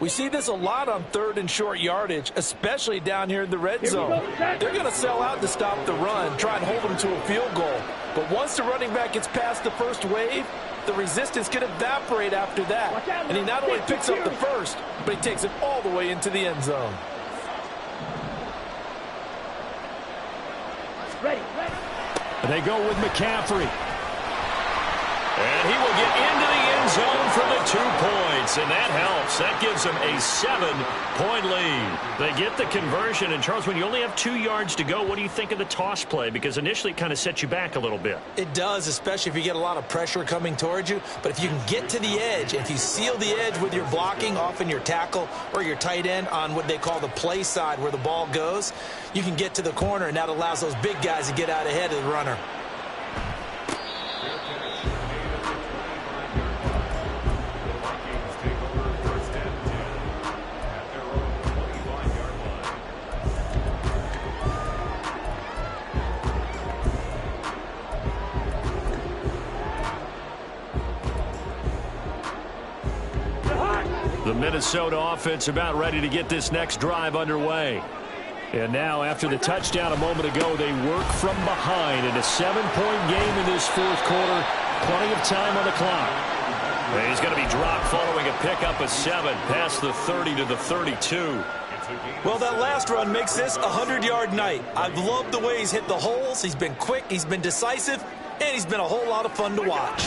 Speaker 3: We see this a lot on third and short yardage, especially down here in the red zone. They're going to sell out to stop the run, try and hold them to a field goal. But once the running back gets past the first wave, the resistance can evaporate after that. And he not only picks up the first, but he takes it all the way into the end zone.
Speaker 4: Ready.
Speaker 1: And they go with McCaffrey.
Speaker 2: And he will get into the end zone for the 2 points, and that helps. That gives them a 7-point lead. They get the conversion, and Charles, when you only have 2 yards to go, what do you think of the toss play? Because initially it kind of sets you back a little bit.
Speaker 3: It does, especially if you get a lot of pressure coming towards you. But if you can get to the edge, if you seal the edge with your blocking, often your tackle or your tight end on what they call the play side where the ball goes, you can get to the corner, and that allows those big guys to get out ahead of the runner.
Speaker 1: The Minnesota offense about ready to get this next drive underway. And now, after the touchdown a moment ago, they work from behind in a 7-point game in this fourth quarter. Plenty of time on the clock.
Speaker 2: And he's going to be dropped following a pickup of 7 past the 30 to the 32.
Speaker 3: Well, that last run makes this a 100-yard night. I've loved the way he's hit the holes. He's been quick, he's been decisive, and he's been a whole lot of fun to watch.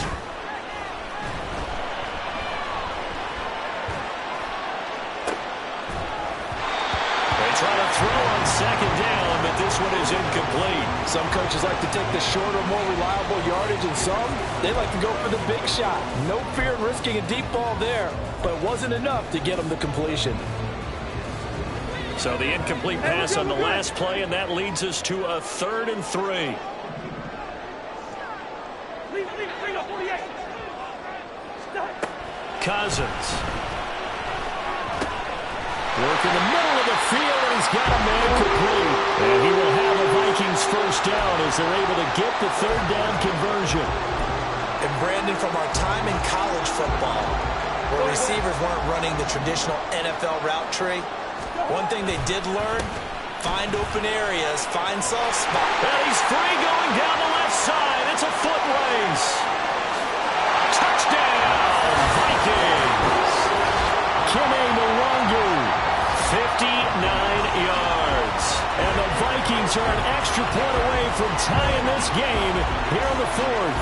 Speaker 2: Try to throw on second down, but this one is incomplete.
Speaker 3: Some coaches like to take the shorter, more reliable yardage, and some, they like to go for the big shot. No fear in risking a deep ball there, but it wasn't enough to get them the completion.
Speaker 2: So the incomplete pass on the last play, and that leads us to a 3rd and 3.
Speaker 4: Leave up 48.
Speaker 2: Cousins.
Speaker 1: Work in the middle of the field, and he's got a man complete. And he will have a Vikings first down as they're able to get the 3rd down conversion.
Speaker 3: And Brandon, from our time in college football, where receivers weren't running the traditional NFL route tree, one thing they did learn, find open areas, find soft spots.
Speaker 2: And he's free going down the left side. It's a foot race. Touchdown, Vikings.
Speaker 1: Kene Mwangu.
Speaker 2: 59 yards.
Speaker 1: And the Vikings are an extra point away from tying this game here in the 4th.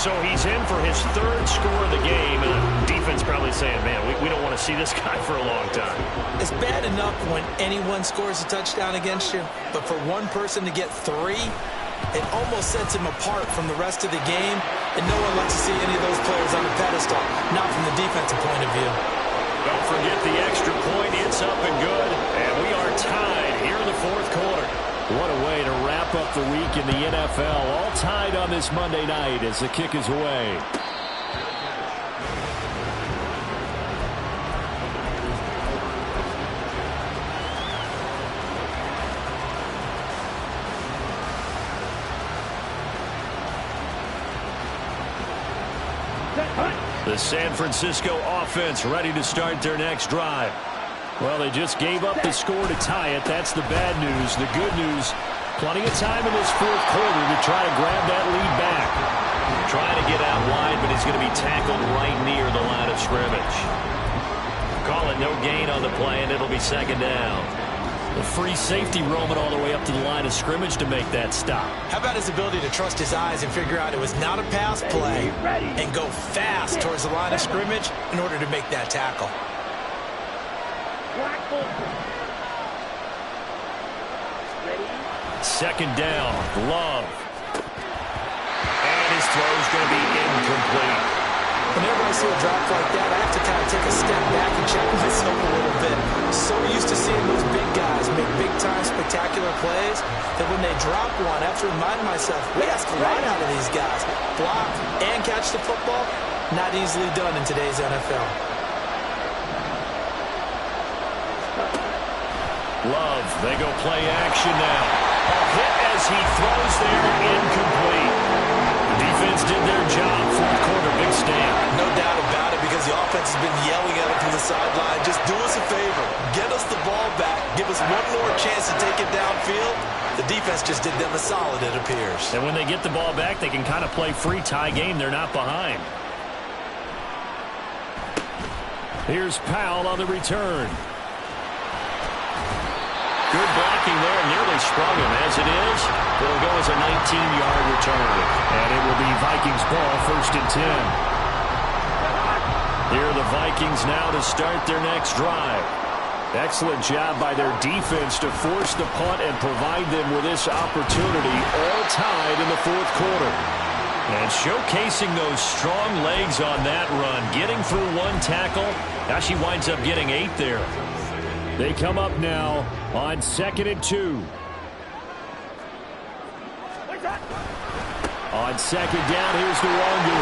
Speaker 2: So he's in for his 3rd score of the game, and the defense probably saying, man, we don't want to see this guy for a long time.
Speaker 3: It's bad enough when anyone scores a touchdown against you, but for one person to get 3, it almost sets him apart from the rest of the game, and no one likes to see any of those players on the pedestal, not from the defensive point of view.
Speaker 2: Don't forget the extra point. It's up and good. And we are tied here in the 4th quarter.
Speaker 1: What a way to wrap up the week in the NFL. All tied on this Monday night as the kick is away.
Speaker 2: The San Francisco offense ready to start their next drive.
Speaker 1: Well, they just gave up the score to tie it. That's the bad news. The good news, plenty of time in this 4th quarter to try to grab that lead back.
Speaker 2: Trying to get out wide, but he's going to be tackled right near the line of scrimmage. Call it no gain on the play, and it'll be 2nd down.
Speaker 1: The free safety roaming all the way up to the line of scrimmage to make that stop.
Speaker 3: How about his ability to trust his eyes and figure out it was not a pass play and go fast towards the line of scrimmage in order to make that tackle?
Speaker 2: Second down, Love. And his throw is going to be incomplete.
Speaker 3: Whenever I see a drop like that, I have to kind of take a step back and check myself a little bit. So used to seeing those big guys make big-time spectacular plays that when they drop one, I have to remind myself, we ask a lot out of these guys. Block and catch the football, not easily done in today's NFL.
Speaker 2: Love, they go play action now. A hit as he throws there, incomplete. The defense did their job. Fourth quarter, big stand.
Speaker 3: No doubt about it, because the offense has been yelling at him from the sideline. Just do us a favor. Get us the ball back. Give us one more chance to take it downfield. The defense just did them a solid, it appears.
Speaker 1: And when they get the ball back, they can kind of play free tie game. They're not behind. Here's Powell on the return. Good blocking there, nearly sprung him. As it is, it'll go as a 19-yard return. And it will be Vikings ball, 1st and 10. Here are the Vikings now to start their next drive. Excellent job by their defense to force the punt and provide them with this opportunity, all tied in the 4th quarter.
Speaker 2: And showcasing those strong legs on that run, getting through one tackle. Now she winds up getting 8 there.
Speaker 1: They come up now on 2nd and 2. On 2nd down, here's Nwangwu.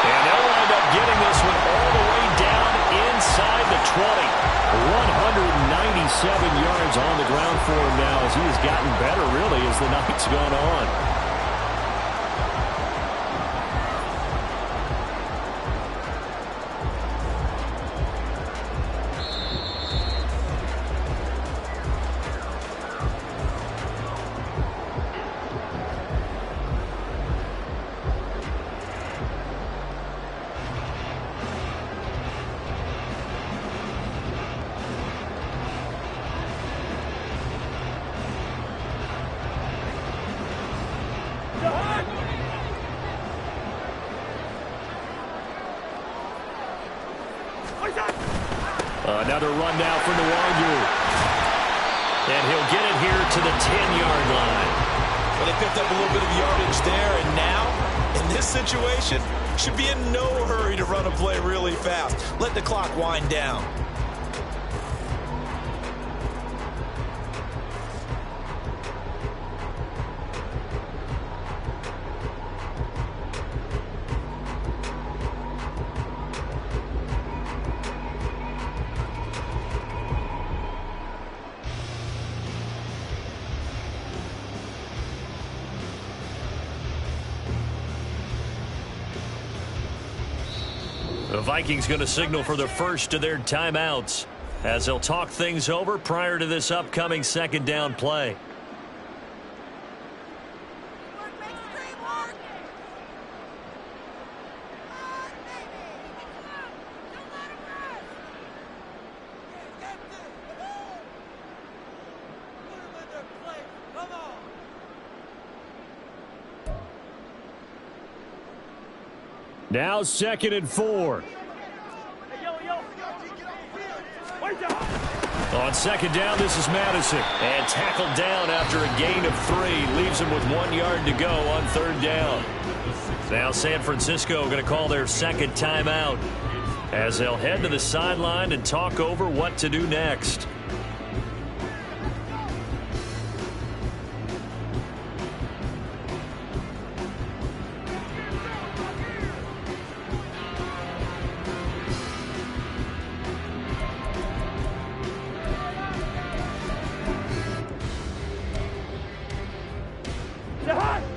Speaker 2: And they'll wind up getting this one all the way down inside the 20.
Speaker 1: 197 yards on the ground for him now as he has gotten better, really, as the night's gone on. Another run now for Nwangwu.
Speaker 2: And he'll get it here to the 10-yard line.
Speaker 3: Well, they picked up a little bit of yardage there, and now, in this situation, should be in no hurry to run a play really fast. Let the clock wind down.
Speaker 2: The Vikings going to signal for the first of their timeouts as they'll talk things over prior to this upcoming 2nd down play.
Speaker 1: Now 2nd and 4.
Speaker 2: On 2nd down, this is Madison. And tackled down after a gain of 3. Leaves him with 1 yard to go on 3rd down. Now San Francisco going to call their 2nd timeout as they'll head to the sideline and talk over what to do next.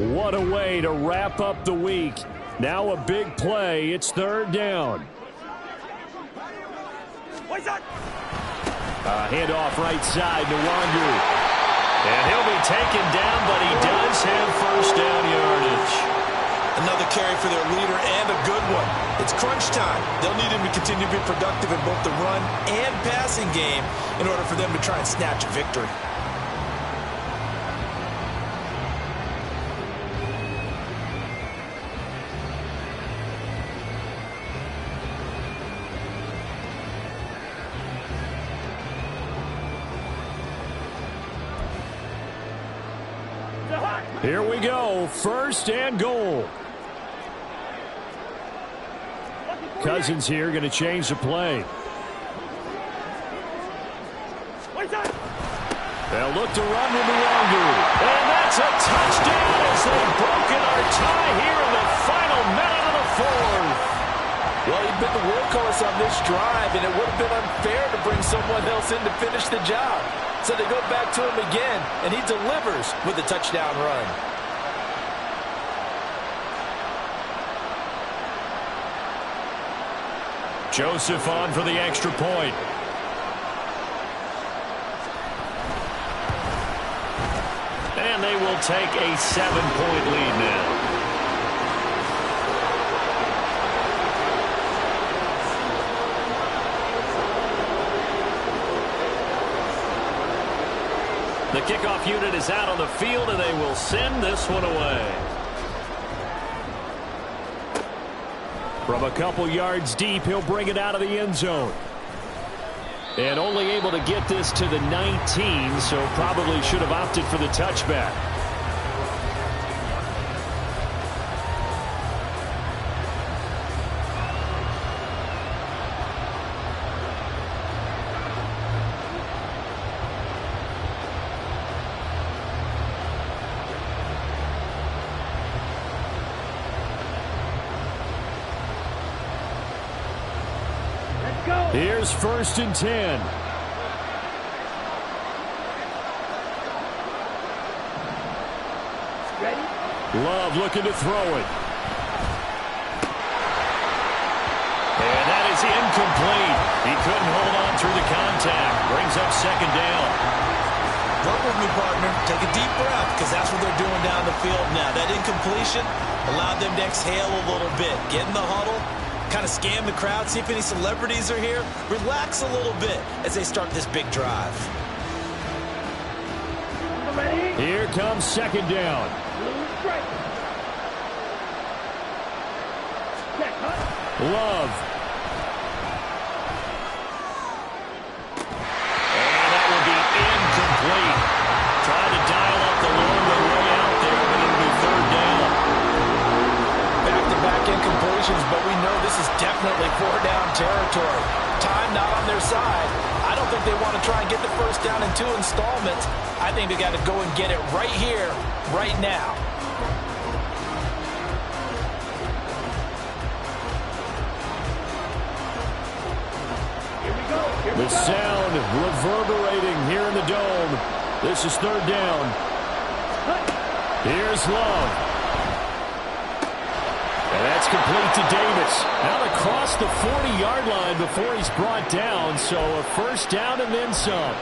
Speaker 1: What a way to wrap up the week. Now a big play. It's 3rd down. Handoff right side to Nwangwu.
Speaker 2: And he'll be taken down, but he does have 1st down yardage.
Speaker 3: Another carry for their leader, and a good one. It's crunch time. They'll need him to continue to be productive in both the run and passing game in order for them to try and snatch a victory.
Speaker 1: Here we go. 1st and goal. Cousins here going to change the play. They'll look to run with Nwangwu.
Speaker 2: And that's a touchdown as they've broken our tie here in the final minute of the 4th.
Speaker 3: Well, he'd been the workhorse on this drive, and it would have been unfair to bring someone else in to finish the job. So they go back to him again, and he delivers with a touchdown run.
Speaker 2: Joseph on for the extra point. And they will take a 7-point lead now. The kickoff unit is out on the field, and they will send this one away.
Speaker 1: From a couple yards deep, he'll bring it out of the end zone. And only able to get this to the 19, so probably should have opted for the touchback. Here's 1st and 10.
Speaker 4: Ready?
Speaker 1: Love looking to throw it.
Speaker 2: And that is incomplete. He couldn't hold on through the contact. Brings up 2nd down.
Speaker 3: Work with me, partner. Take a deep breath, because that's what they're doing down the field now. That incompletion allowed them to exhale a little bit. Get in the huddle. Kind of scan the crowd, see if any celebrities are here. Relax a little bit as they start this big drive.
Speaker 4: Ready?
Speaker 1: Here comes 2nd down.
Speaker 4: Blue strike. Check, huh?
Speaker 1: Love.
Speaker 2: And that will be incomplete. Trying to dial up the long way out there, but it'll be 3rd down.
Speaker 3: Back-to-back incompletions, but we know this is definitely 4-down territory. Time not on their side. I don't think they want to try and get the 1st down in 2 installments. I think they got to go and get it right here, right now.
Speaker 4: Here we go. Here we
Speaker 1: The
Speaker 4: go.
Speaker 1: sound reverberating here in the dome. This is 3rd down. Here's Love. And that's complete to Davis. Out across the 40-yard line before he's brought down. So a 1st down and then some.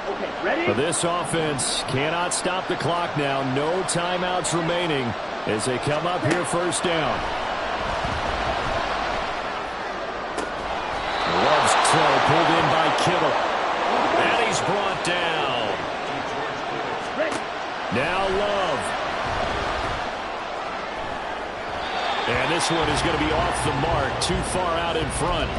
Speaker 4: Okay, ready?
Speaker 1: For this offense, cannot stop the clock now. No timeouts remaining as they come up here 1st down. Love's throw pulled in by Kittle.
Speaker 2: And he's brought down.
Speaker 4: Ready?
Speaker 1: Now Love. And this one is going to be off the mark, too far out in front.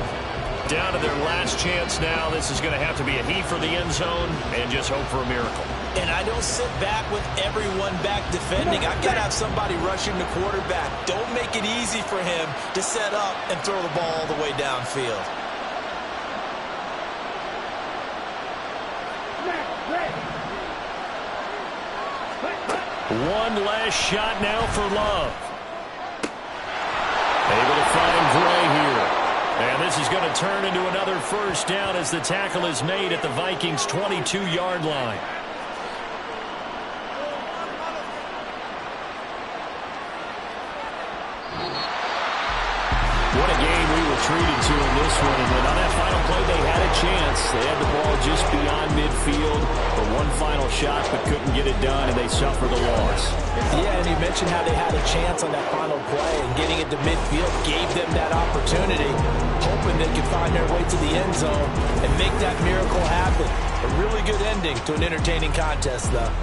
Speaker 2: Down to their last chance now. This is going to have to be a heave for the end zone and just hope for a miracle.
Speaker 3: And I don't sit back with everyone back defending. I've got to have somebody rushing the quarterback. Don't make it easy for him to set up and throw the ball all the way downfield.
Speaker 1: One last shot now for Love. Able to find Gray here. And this is going to turn into another 1st down as the tackle is made at the Vikings' 22-yard line. What a game we were treated to in this one. And then on that final play, they had a chance. They had the ball just beyond midfield for one final shot, but couldn't get it done, and they suffer the loss.
Speaker 3: Yeah, and you mentioned how they had a chance on that final play, and getting it to midfield gave them that opportunity, hoping they could find their way to the end zone and make that miracle happen. A really good ending to an entertaining contest, though.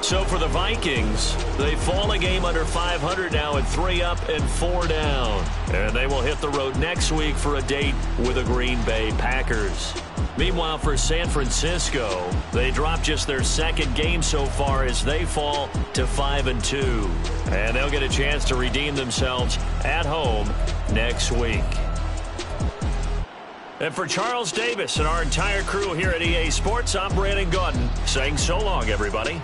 Speaker 2: So for the Vikings, they fall a game under 500 now at 3 up and 4 down. And they will hit the road next week for a date with the Green Bay Packers. Meanwhile, for San Francisco, they dropped just their second game so far as they fall to 5-2. And they'll get a chance to redeem themselves at home next week. And for Charles Davis and our entire crew here at EA Sports, I'm Brandon Gaudin saying so long, everybody.